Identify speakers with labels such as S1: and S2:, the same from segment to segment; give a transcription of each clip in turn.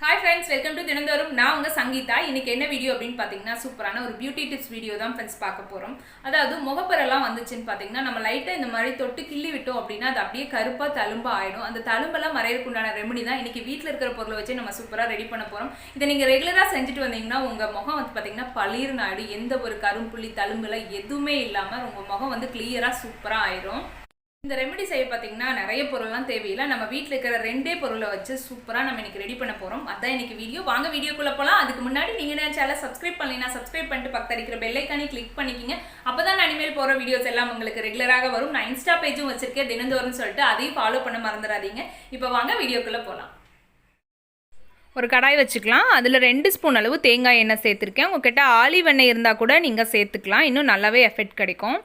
S1: Hi friends, welcome to தினந்தோறும். நான் உங்க சங்கீதா. இன்னைக்கு என்ன வீடியோ அப்படினு பாத்தீங்கன்னா சூப்பரான ஒரு பியூட்டி டிப்ஸ் வீடியோ தான் फ्रेंड्स பார்க்க போறோம். அதாவது முகப்பரெல்லாம் வந்துச்சுன்னு பாத்தீங்கன்னா நம்ம லைட்டா இந்த மாதிரி தொட்டு கிள்ளி விட்டோம் அப்படினா அது அப்படியே கருப்பா தழும்பா ஆயிடும். அந்த தழும்பெல்லாம் மறையறதுக்கு உண்டான ரெமெடி தான் இன்னைக்கு வீட்ல இருக்கிற பொருளை வச்சு நம்ம சூப்பரா ரெடி பண்ண போறோம். இத நீங்க ரெகுலரா செஞ்சுட்டு வந்தீங்கன்னா உங்க முகம் வந்து பாத்தீங்கன்னா பளீர்னு ஆயிடும். எந்த ஒரு கரும்புள்ளி தழும்புல எதுவுமே இல்லாம உங்க முகம் வந்து கிளியரா சூப்பரா ஆயிடும். இந்த ரெமெடி செய்ய பார்த்தீங்கன்னா நிறைய பொருள்லாம் தேவையில்லை. நம்ம வீட்டில் இருக்கிற ரெண்டே பொருளை வச்சு சூப்பராக நம்ம இன்னைக்கு ரெடி பண்ண போகிறோம். அதான் இன்னைக்கு வீடியோ. வாங்க வீடியோக்குள்ளே போகலாம். அதுக்கு முன்னாடி நீங்கள் என்ன சேனலை சப்ஸ்கிரைப் பண்ணலைன்னா சப்ஸ்கிரைப் பண்ணிட்டு பக்கத்தில் இருக்கிற பெல் ஐக்கானே கிளிக் பண்ணிக்கிங்க. அப்போ தான் நான் இனிமேல் போகிற வீடியோஸ் எல்லாம் உங்களுக்கு ரெகுலராக வரும். நான் இன்ஸ்டா பேஜும் வச்சிருக்கேன் தினந்தோறும்னு சொல்லிட்டு அதையும் ஃபாலோ பண்ண மறந்துடாதீங்க. இப்போ வாங்க வீடியோக்குள்ளே போகலாம். ஒரு கடாய் வச்சுக்கலாம். அதில் 2 ஸ்பூன் அளவு தேங்காய் எண்ணெய் சேர்த்துருக்கேன். உங்கள்கிட்ட ஆலிவ் எண்ணெய் இருந்தால் கூட நீங்கள் சேர்த்துக்கலாம், இன்னும் நல்லாவே எஃபெக்ட் கிடைக்கும்.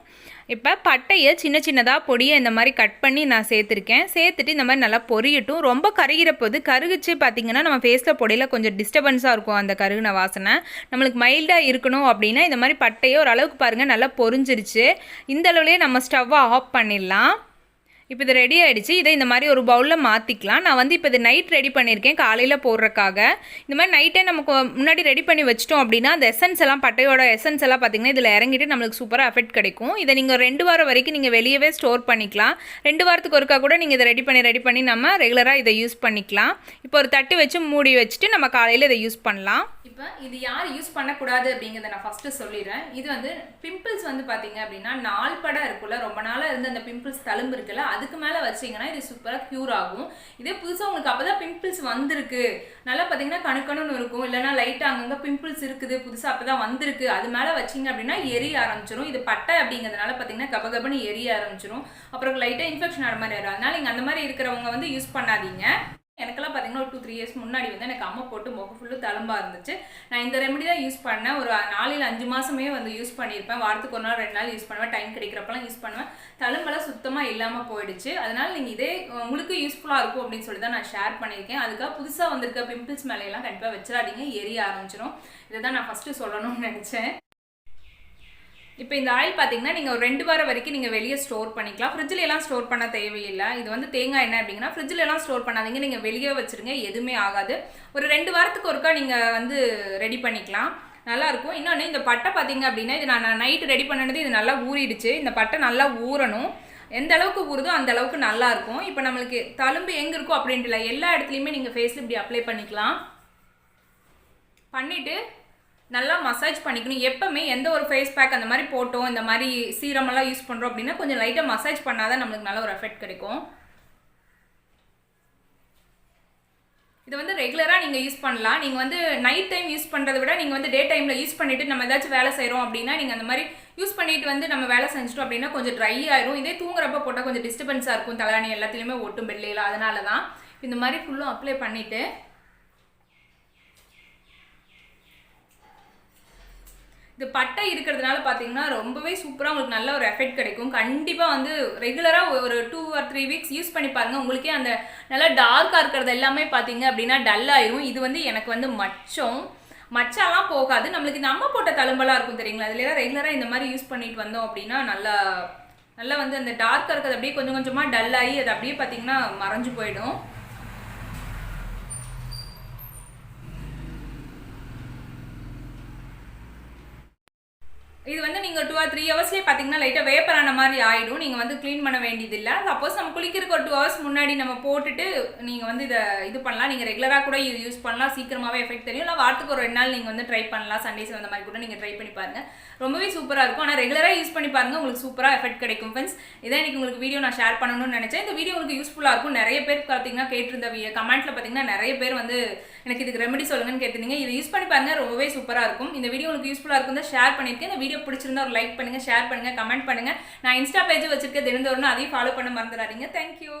S1: இப்போ பட்டையை சின்ன சின்னதாக பொடியை இந்த மாதிரி கட் பண்ணி நான் சேர்த்துருக்கேன். சேர்த்துட்டு இந்த மாதிரி நல்லா பொரியட்டும். ரொம்ப கருகிற போது கருகிச்சு பார்த்திங்கன்னா நம்ம ஃபேஸில் பொடியில் கொஞ்சம் டிஸ்டர்பன்ஸாக இருக்கும். அந்த கருகின வாசனை நம்மளுக்கு மைல்டாக இருக்கணும் அப்படின்னா இந்த மாதிரி பட்டையை ஓரளவுக்கு பாருங்கள் நல்லா பொரிஞ்சிருச்சு. இந்த அளவுலேயே நம்ம ஸ்டவ்வை ஆஃப் பண்ணிடலாம். இப்போ இது ரெடி ஆகிடுச்சு. இதை இந்த மாதிரி ஒரு பவுலில் மாற்றிக்கலாம். நான் வந்து இப்போ இது நைட் ரெடி பண்ணியிருக்கேன் காலையில் போடுறக்காக. இந்த மாதிரி நைட்டே நமக்கு முன்னாடி ரெடி பண்ணி வச்சிட்டோம் அப்படின்னா அந்த எசன்ஸ் எல்லாம் பட்டையோட எசன்ஸ் எல்லாம் பார்த்திங்கன்னா இதில் இறங்கிட்டு நம்மளுக்கு சூப்பராக எஃபெக்ட் கிடைக்கும். இதை நீங்கள் 2 வாரம் வரைக்கும் நீங்கள் வெளியவே ஸ்டோர் பண்ணிக்கலாம். 2 வாரத்துக்கு ஒருக்கா கூட நீங்கள் இதை ரெடி பண்ணி நம்ம ரெகுலராக இதை யூஸ் பண்ணிக்கலாம். இப்போ ஒரு தட்டு வச்சு மூடி வச்சுட்டு நம்ம காலையில் இதை யூஸ் பண்ணலாம். இப்போ இது யார் யூஸ் பண்ணக்கூடாது அப்படிங்கிறத நான் ஃபஸ்ட்டு சொல்லிடுறேன். இது வந்து பிம்பிள்ஸ் வந்து பார்த்தீங்க அப்படின்னா நாள்பட இருக்குல்ல, ரொம்ப நாளாக இருந்து அந்த பிம்பிள்ஸ் தழும்பு இருக்குல்ல, அதுக்கு மேலே வச்சிங்கன்னா இது சூப்பராக க்யூர் ஆகும். இதே புதுசாக உங்களுக்கு அப்போ தான் பிம்பிள்ஸ் வந்திருக்கு, நல்லா பார்த்தீங்கன்னா கணுக்கணுன்னு இருக்கும், இல்லைனா லைட்டாக அங்கங்கே பிம்பிள்ஸ் இருக்குது புதுசாக அப்போ தான் வந்திருக்கு, அது மேலே வச்சிங்க அப்படின்னா எரிய ஆரம்பிச்சிடும். இது பட்டை அப்படிங்கிறதுனால பார்த்தீங்கன்னா கபகபன்னு எரிய ஆரம்பிச்சிடும். அப்புறம் லைட்டாக இன்ஃபெக்ஷன் ஆகிற மாதிரி ஆயிடும். அதனால் நீங்கள் அந்த மாதிரி இருக்கிறவங்க வந்து யூஸ் பண்ணாதீங்க. எனக்கெல்லாம் பார்த்தீங்கன்னா ஒரு 2-3 இயர்ஸ் முன்னாடி வந்து எனக்கு அம்மா போட்டு முகம் ஃபுல்லு தழும்பாக இருந்துச்சு. நான் இந்த ரெமெடி தான் யூஸ் பண்ணேன். ஒரு 4-5 மாதமே வந்து யூஸ் பண்ணியிருப்பேன். வாரத்துக்கு 1 நாள் 2 நாள் யூஸ் பண்ணுவேன். டைம் கிடைக்கிறப்பெல்லாம் யூஸ் பண்ணுவேன். தழும்பெல்லாம் சுத்தமாக இல்லாமல் போயிடுச்சு. அதனால் நீங்கள் இதே உங்களுக்கு யூஸ்ஃபுல்லாக இருக்கும் அப்படின்னு சொல்லி தான் நான் ஷேர் பண்ணியிருக்கேன். அதுக்காக புதுசாக வந்திருக்க பிம்பிள்ஸ் மேலையெல்லாம் கண்டிப்பாக வச்சிடாதீங்க, எரிய ஆரம்பிச்சிடும். இதை தான் நான் ஃபஸ்ட்டு சொல்லணும்னு நினச்சேன். இப்போ இந்த ஆயில் பார்த்தீங்கன்னா நீங்கள் ஒரு 2 வாரம் வரைக்கும் நீங்கள் வெளியே ஸ்டோர் பண்ணிக்கலாம். ஃப்ரிட்ஜில் எல்லாம் ஸ்டோர் பண்ண தேவையில்லை. இது வந்து தேங்காய் எண்ணெய் அப்படிங்கன்னா ஃப்ரிட்ஜில் எல்லாம் ஸ்டோர் பண்ணாதீங்க, நீங்கள் வெளியே வச்சுருங்க, எதுவுமே ஆகாது. ஒரு 2 வாரத்துக்கு ஒருக்கா நீங்கள் வந்து ரெடி பண்ணிக்கலாம், நல்லாயிருக்கும். இன்னொன்று இந்த பட்டை பார்த்தீங்க அப்படின்னா இது நான் நைட்டு ரெடி பண்ணினது இது நல்லா ஊறிடுச்சு. இந்த பட்டை நல்லா ஊறணும். எந்த அளவுக்கு ஊறுதோ அந்த அளவுக்கு நல்லாயிருக்கும். இப்போ நம்மளுக்கு தழும்பு எங்கே இருக்கும் அப்படின்ட்டு இல்லை, எல்லா இடத்துலையுமே நீங்கள் ஃபேஸில் இப்படி அப்ளை பண்ணிக்கலாம். பண்ணிவிட்டு நல்லா மசாஜ் பண்ணிக்கணும். எப்பவுமே எந்த ஒரு ஃபேஸ் பேக் அந்த மாதிரி போட்டோம், இந்த மாதிரி சீரமெல்லாம் யூஸ் பண்ணுறோம் அப்படின்னா கொஞ்சம் லைட்டாக மசாஜ் பண்ணாதான் நம்மளுக்கு நல்ல ஒரு எஃபெக்ட் கிடைக்கும். இது வந்து ரெகுலராக நீங்கள் யூஸ் பண்ணலாம். நீங்கள் வந்து நைட் டைம் யூஸ் பண்ணுறதை விட நீங்கள் வந்து டே டைமில் யூஸ் பண்ணிவிட்டு நம்ம ஏதாச்சும் வேலை செய்கிறோம் அப்படின்னா நீங்கள் அந்த மாதிரி யூஸ் பண்ணிட்டு வந்து நம்ம வேலை செஞ்சிட்டோம் அப்படின்னா கொஞ்சம் ட்ரை ஆயிரும். இதே தூங்குறப்ப போட்டால் கொஞ்சம் டிஸ்டர்பன்ஸாக இருக்கும், தலைவாணி எல்லாத்துலேயுமே ஒட்டும் பெல்லையில். அதனால தான் இந்த மாதிரி ஃபுல்லும் அப்ளை பண்ணிவிட்டு இது பட்டை இருக்கிறதுனால பார்த்தீங்கன்னா ரொம்பவே சூப்பராக உங்களுக்கு நல்ல ஒரு எஃபெக்ட் கிடைக்கும். கண்டிப்பாக வந்து ரெகுலராக ஒரு 2 or 3 வீக்ஸ் யூஸ் பண்ணி பாருங்கள். உங்களுக்கே அந்த நல்லா டார்க்காக இருக்கிறது எல்லாமே பார்த்தீங்க அப்படின்னா டல் ஆயிரும். இது வந்து எனக்கு வந்து மச்சாலாம் போகாது. நம்மளுக்கு இந்த அம்மா போட்ட தழும்பெல்லாம் இருக்கும் தெரியுங்களா, அதுல ரெகுலராக இந்த மாதிரி யூஸ் பண்ணிட்டு வந்தோம் அப்படின்னா நல்லா வந்து அந்த டார்க்காக இருக்கிறது அப்படியே கொஞ்சம் கொஞ்சமாக டல் ஆகி அது அப்படியே பார்த்தீங்கன்னா மறைஞ்சு போயிடும். இது வந்து நீங்கள் 2 or 3 ஹவர்ஸ்லேயே பார்த்தீங்கன்னா லைட்டாக வேப்பரான மாதிரி ஆகிடும். நீங்கள் வந்து க்ளீன் பண்ண வேண்டியதில்லை. சப்போஸ் நம்ம குளிக்கிறதுக்கு ஒரு 2 ஹவர்ஸ் முன்னாடி நம்ம போட்டுட்டு நீங்கள் வந்து இது பண்ணலாம். நீங்கள் ரெகுலராக கூட இது யூஸ் பண்ணலாம், சீக்கிரமாகவே எஃபெக்ட் தெரியும். இல்லை வாரத்துக்கு ஒரு 2 நாள் நீங்கள் வந்து ட்ரை பண்ணலாம். சண்டேஸ் அந்த மாதிரி கூட நீங்கள் ட்ரை பண்ணி பாருங்கள், ரொம்பவே சூப்பராக இருக்கும். ஆனால் ரெகுலராக யூஸ் பண்ணி பாருங்கள், உங்களுக்கு சூப்பராக எஃபெக்ட் கிடைக்கும். ஃப்ரெண்ட்ஸ், இதான் எனக்கு உங்களுக்கு வீடியோ நான் ஷேர் பண்ணணும்னு நினச்சேன். இந்த வீடியோ உங்களுக்கு யூஸ்ஃபுல்லாக இருக்கும். நிறைய பேர் பார்த்தீங்கன்னா கேட்டிருந்த கமெண்ட்டில் பார்த்தீங்கன்னா நிறைய பேர் வந்து எனக்கு இதுக்கு ரெமெடி சொல்லுங்கன்னு கேட்டிருந்தீங்க. இதை யூஸ் பண்ணி பாருங்கள், ரொம்பவே சூப்பராக இருக்கும். இந்த வீடியோ உங்களுக்கு யூஸ்ஃபுல்லாக இருக்கும் தான் ஷேர் பண்ணியிருக்கேன். இந்த வீடியோ பிடிச்சிருந்தா ஒரு லைக் பண்ணுங்க, ஷேர் பண்ணுங்க, கமெண்ட் பண்ணுங்க. நான் இன்ஸ்டா பேஜ் வச்சிருக்கேன் தினந்தோறும், அதையும் ஃபாலோ பண்ண மறந்துடாதீங்க. தேங்க்யூ.